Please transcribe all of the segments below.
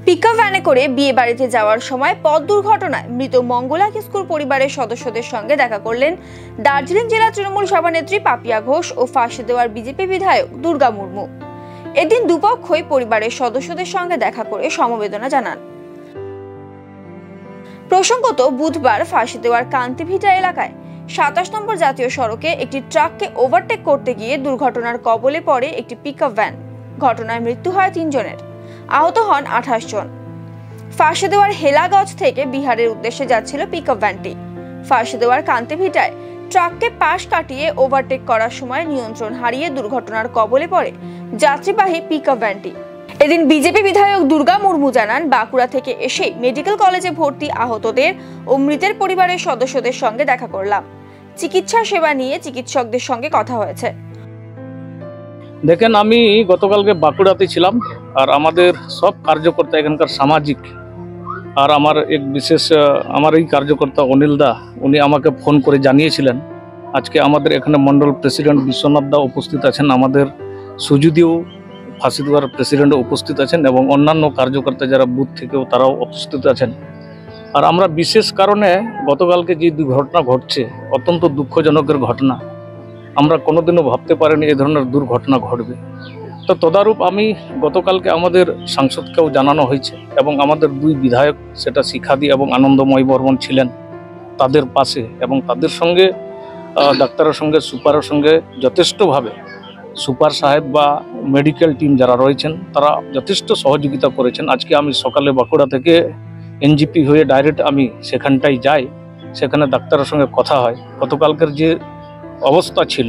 Pickup ভ্যানে করে বিয়ে বাড়িতে যাওয়ার সময় পথ দুর্ঘটনায় মৃত মঙ্গলা কিস্কুর পরিবারের সদস্যদের সঙ্গে দেখা করলেন দার্জিলিং জেলা তৃণমূল সভানেত্রী পাপিয়া ঘোষ ও ফাঁসি দেওয়ার বিজেপি বিধায়ক দুর্গা মুর্মু। এদিন দুপক্ষই পরিবারের সদস্যদের সঙ্গে দেখা করে সমবেদনা জানান। প্রসঙ্গত, বুধবার ফাঁসি দেওয়ার কান্তিভিটা এলাকায় 27 নম্বর জাতীয় সড়কে একটি ট্রাককে ওভারটেক করতে গিয়ে দুর্ঘটনার কবলে পড়ে একটি পিকআপ ভ্যান। ঘটনায় মৃত্যু হয় 3 জনের, আহত হন 28 জন। ফাঁসি দেওয়ার হেলাগঞ্জ থেকে বিহারের উদ্দেশ্যে যাচ্ছিল পিকআপ ভ্যানটি। ফাঁসি দেওয়ার কান্তিভিটায় ট্রাককে পাশ কাটিয়ে ওভারটেক করার সময় নিয়ন্ত্রণ হারিয়ে দুর্ঘটনার কবলে পড়ে যাত্রীবাহী পিকআপ ভ্যানটি। এদিন বিজেপি বিধায়ক দুর্গা মুর্মু জানান, বাঁকুড়া থেকে এসে মেডিকেল কলেজে ভর্তি আহতদের ও মৃতের পরিবারের সদস্যদের সঙ্গে দেখা করলাম। চিকিৎসা সেবা নিয়ে চিকিৎসকদের সঙ্গে কথা হয়েছে। দেখেন, আমি গতকালকে বাঁকুড়াতে ছিলাম, আর আমাদের সব কার্যকর্তা এখানকার সামাজিক, আর আমার এক বিশেষ আমার এই কার্যকর্তা অনিল দা, উনি আমাকে ফোন করে জানিয়েছিলেন আজকে আমাদের এখানে মন্ডল প্রেসিডেন্ট বিশ্বনাথ দা উপস্থিত আছেন, আমাদের সুজুদিও ফাঁসি দেওয়ার প্রেসিডেন্টও উপস্থিত আছেন এবং অন্যান্য কার্যকর্তা যারা বুথ থেকেও তারাও উপস্থিত আছেন। আর আমরা বিশেষ কারণে গতকালকে যে দুর্ঘটনা ঘটছে, অত্যন্ত দুঃখজনকের ঘটনা, আমরা কোনোদিনও ভাবতে পারিনি এই ধরনের দুর্ঘটনা ঘটবে। তো তদারূপ আমি গতকালকে আমাদের সাংসদকেও জানানো হয়েছে এবং আমাদের 2 বিধায়ক, সেটা শিখাদি এবং আনন্দময় বর্মন ছিলেন তাদের পাশে, এবং তাদের সঙ্গে ডাক্তারের সঙ্গে সুপারের সঙ্গে যথেষ্টভাবে সুপার সাহেব বা মেডিকেল টিম যারা রয়েছেন তারা যথেষ্ট সহযোগিতা করেছেন। আজকে আমি সকালে বাঁকুড়া থেকে এনজিপি হয়ে ডাইরেক্ট আমি সেখানটাই যাই, সেখানে ডাক্তারের সঙ্গে কথা হয়। গতকালকের যে অবস্থা ছিল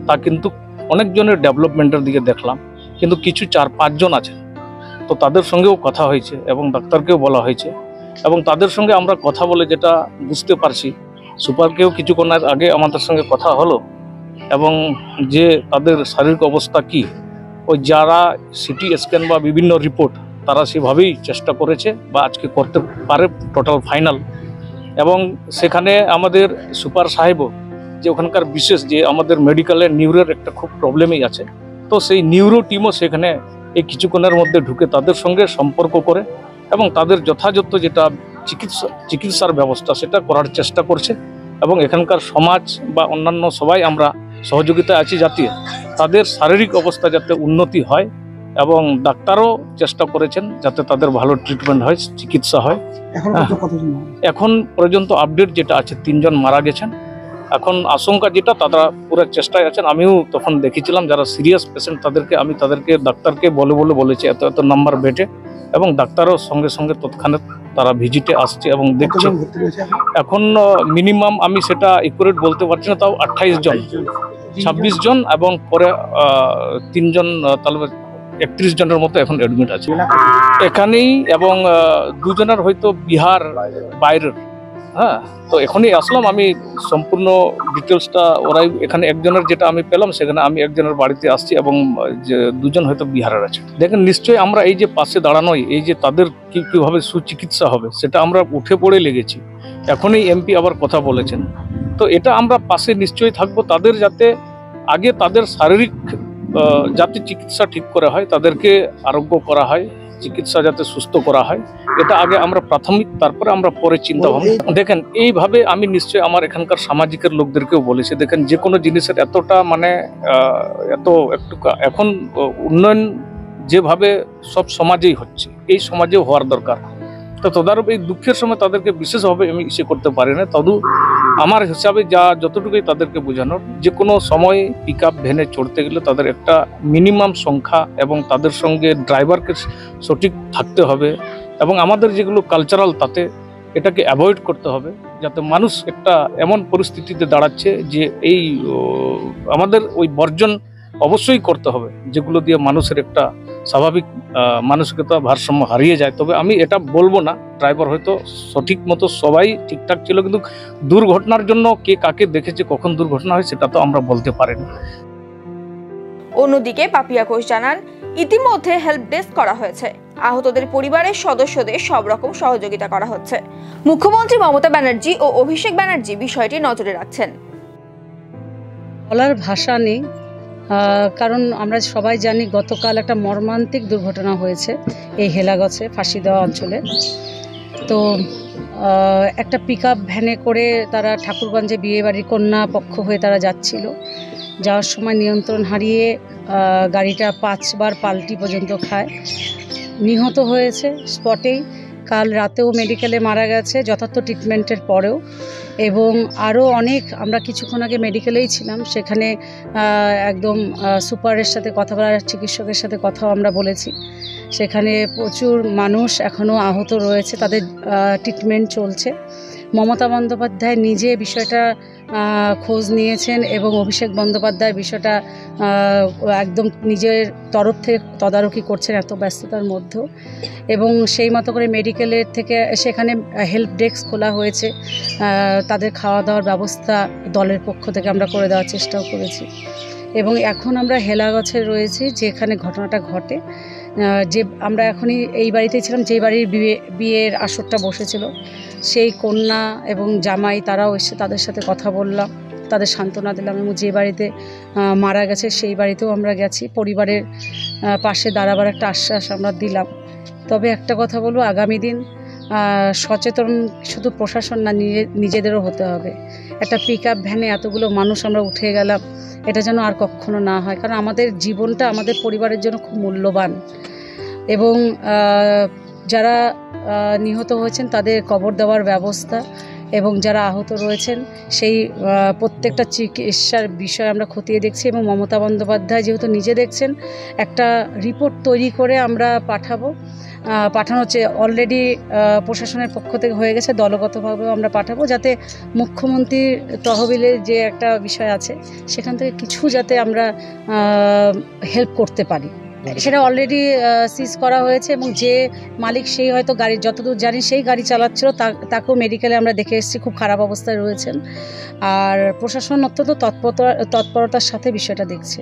তা কিন্তু অনেকজনের ডেভেলপমেন্টের দিকে দেখলাম, কিন্তু কিছু 4-5 জন আছে, তো তাদের সঙ্গেও কথা হয়েছে এবং ডাক্তারকেও বলা হয়েছে, এবং তাদের সঙ্গে আমরা কথা বলে যেটা বুঝতে পারছি, সুপারকেও কিছুক্ষণ আগে আমাদের সঙ্গে কথা হলো, এবং যে তাদের শারীরিক অবস্থা কি, ওই যারা সিটি স্ক্যান বা বিভিন্ন রিপোর্ট তারা সেভাবেই চেষ্টা করেছে বা আজকে করতে পারে টোটাল ফাইনাল। এবং সেখানে আমাদের সুপার সাহেবও যে ওখানকার বিশেষ যে আমাদের মেডিকেলের নিউরোর একটা খুব প্রবলেমই আছে, তো সেই নিউরো টিমও সেখানে এই কিছুক্ষণের মধ্যে ঢুকে তাদের সঙ্গে সম্পর্ক করে এবং তাদের যথাযথ যেটা চিকিৎসার ব্যবস্থা সেটা করার চেষ্টা করছে। এবং এখানকার সমাজ বা অন্যান্য সবাই আমরা সহযোগিতা আছি যাতে তাদের শারীরিক অবস্থা যাতে উন্নতি হয়, এবং ডাক্তারও চেষ্টা করেছেন যাতে তাদের ভালো ট্রিটমেন্ট হয়, চিকিৎসা হয়। এখন পর্যন্ত আপডেট যেটা আছে 3 জন মারা গেছেন। এখন আশঙ্কা যেটা তারা পুরো চেষ্টায় আছেন। আমিও তখন দেখেছিলাম যারা সিরিয়াস পেশেন্ট তাদেরকে ডাক্তারকে বলেছে এত নাম্বার বেডে, এবং ডাক্তারও সঙ্গে সঙ্গে তৎক্ষণাৎ তারা ভিজিটে আসছে এবং দেখছে। এখন মিনিমাম আমি সেটা একুরেট বলতে পারছি না, তাও 28 জন, 26 জন, এবং পরে 3 জন, তাহলে 31 জনের মতো এখন অ্যাডমিট আছে এখানেই, এবং 2 জনের হয়তো বিহার বাইরের। হ্যাঁ, তো এখনই আসলাম আমি, সম্পূর্ণ ডিটেলসটা ওরাই এখানে, একজনের যেটা আমি পেলাম সেখানে আমি একজনের বাড়িতে আসছি, এবং 2 জন হয়তো বিহারের আছে। দেখেন, নিশ্চয়ই আমরা এই যে পাশে দাঁড়ানোই, এই যে তাদের কীভাবে সুচিকিৎসা হবে সেটা আমরা উঠে পড়ে লেগেছি। এখনই এমপি আবার কথা বলেছেন, তো এটা আমরা পাশে নিশ্চয়ই থাকবো তাদের, যাতে আগে তাদের শারীরিক যাতে চিকিৎসা ঠিক করা হয়, তাদেরকে আরোগ্য করা হয়, চিকিৎসা যাতে সুস্থ করা হয়, এটা আগে আমরা প্রাথমিক, তারপরে আমরা পরে চিন্তা ভাবনা। দেখেন, এইভাবে আমি নিশ্চয়ই আমার এখানকার সামাজিকের লোকদেরকেও বলেছি, দেখেন যে কোনো জিনিসের এতটা মানে একটু এখন উন্নয়ন যেভাবে সব সমাজেই হচ্ছে, এই সমাজেও হওয়ার দরকার। তো তদারূপ এই দুঃখের সময় তাদেরকে বিশেষভাবে আমি ইসে করতে পারি না, তদু আমার হিসাবে যতটুকুই তাদেরকে বোঝানোর, যে কোনো সময় পিকআপ ভ্যানে চড়তে গেলে তাদের একটা মিনিমাম সংখ্যা এবং তাদের সঙ্গে ড্রাইভারকে সঠিক থাকতে হবে, এবং আমাদের যেগুলো কালচারাল তাতে এটাকে অ্যাভয়েড করতে হবে, যাতে মানুষ একটা এমন পরিস্থিতিতে দাঁড়াচ্ছে যে এই আমাদের ওই বর্জন অবশ্যই করতে হবে, যেগুলো দিয়ে মানুষের একটা স্বাভাবিক মানসিকতা ভারসাম্য হারিয়ে যায়। তবে আমি এটা বলবো না ড্রাইভার হয়তো সঠিক মতো সবাই ঠিকঠাক ছিল, কিন্তু দুর্ঘটনার জন্য কে কাকে দেখেছে, কখন দুর্ঘটনা হয় সেটা তো আমরা বলতে পারি না। অন্যদিকে পাপিয়া ঘোষ জানান, ইতিমধ্যে হেল্প ডেস্ক করা হয়েছে, আহতদের পরিবারের সদস্যদের সব রকম সহযোগিতা করা হচ্ছে। মুখ্যমন্ত্রী মমতা ব্যানার্জি ও অভিষেক ব্যানার্জি বিষয়টি নজরে রাখছেন। বলার ভাষা নেই, কারণ আমরা সবাই জানি গতকাল একটা মর্মান্তিক দুর্ঘটনা হয়েছে এই হেলাগছে ফাঁসি দেওয়া অঞ্চলে। তো একটা পিকআপ ভ্যানে করে তারা ঠাকুরগঞ্জে বিয়েবাড়ির কন্যা পক্ষ হয়ে তারা যাচ্ছিল। যাওয়ার সময় নিয়ন্ত্রণ হারিয়ে গাড়িটা 5 বার পাল্টি পর্যন্ত খায়, নিহত হয়েছে স্পটেই। কাল রাতেও মেডিকেলে মারা গেছে যথার্থ ট্রিটমেন্টের পরেও। এবং আরও অনেক, আমরা কিছুক্ষণ আগে মেডিকেলেই ছিলাম, সেখানে একদম সুপারের সাথে কথা বলার, চিকিৎসকের সাথে কথাও আমরা বলেছি। সেখানে প্রচুর মানুষ এখনও আহত রয়েছে, তাদের ট্রিটমেন্ট চলছে। মমতা বন্দ্যোপাধ্যায় নিজে বিষয়টা খোঁজ নিয়েছেন এবং অভিষেক বন্দ্যোপাধ্যায় বিষয়টা একদম নিজের তরফ থেকে তদারকি করছেন এত ব্যস্ততার মধ্যেও। এবং সেই মতো করে মেডিকেলের থেকে সেখানে হেল্প ডেস্ক খোলা হয়েছে, তাদের খাওয়া দাওয়ার ব্যবস্থা দলের পক্ষ থেকে আমরা করে দেওয়ার চেষ্টাও করেছি। এবং এখন আমরা হেলাগছে রয়েছি যেখানে ঘটনাটা ঘটে। যে আমরা এখনই এই বাড়িতেই ছিলাম, যেই বাড়ির বিয়ের আসরটা বসেছিল, সেই কন্যা এবং জামাই তারাও এসে তাদের সাথে কথা বললাম, তাদের সান্ত্বনা দিলাম। এবং যে বাড়িতে মারা গেছে সেই বাড়িতেও আমরা গেছি, পরিবারের পাশে দাঁড়াবার একটা আশ্বাস আমরা দিলাম। তবে একটা কথা বলবো, আগামী দিন সচেতন শুধু প্রশাসন না, নিজেদেরও হতে হবে। একটা পিকআপ ভ্যানে এতগুলো মানুষ আমরা উঠে গেলাম, এটা যেন আর কখনো না হয়, কারণ আমাদের জীবনটা আমাদের পরিবারের জন্য খুব মূল্যবান। এবং যারা নিহত হয়েছেন তাদের কবর দেওয়ার ব্যবস্থা এবং যারা আহত রয়েছেন সেই প্রত্যেকটা চিকিৎসার বিষয় আমরা খতিয়ে দেখছি। এবং মমতা বন্দ্যোপাধ্যায় যেহেতু নিজে দেখছেন, একটা রিপোর্ট তৈরি করে আমরা পাঠানো হচ্ছে, অলরেডি প্রশাসনের পক্ষ থেকে হয়ে গেছে, দলগতভাবেও আমরা পাঠাবো, যাতে মুখ্যমন্ত্রীর তহবিলের যে একটা বিষয় আছে সেখান থেকে কিছু যাতে আমরা হেল্প করতে পারি, সেটা অলরেডি সিজ করা হয়েছে। এবং যে মালিক, সেই হয়তো গাড়ি, যতদূর জানি সেই গাড়ি চালাচ্ছিল, তাকেও মেডিকেলে আমরা দেখে এসেছি, খুব খারাপ অবস্থায় রয়েছেন। আর প্রশাসন অত্যন্ত তৎপরতার সাথে বিষয়টা দেখছে।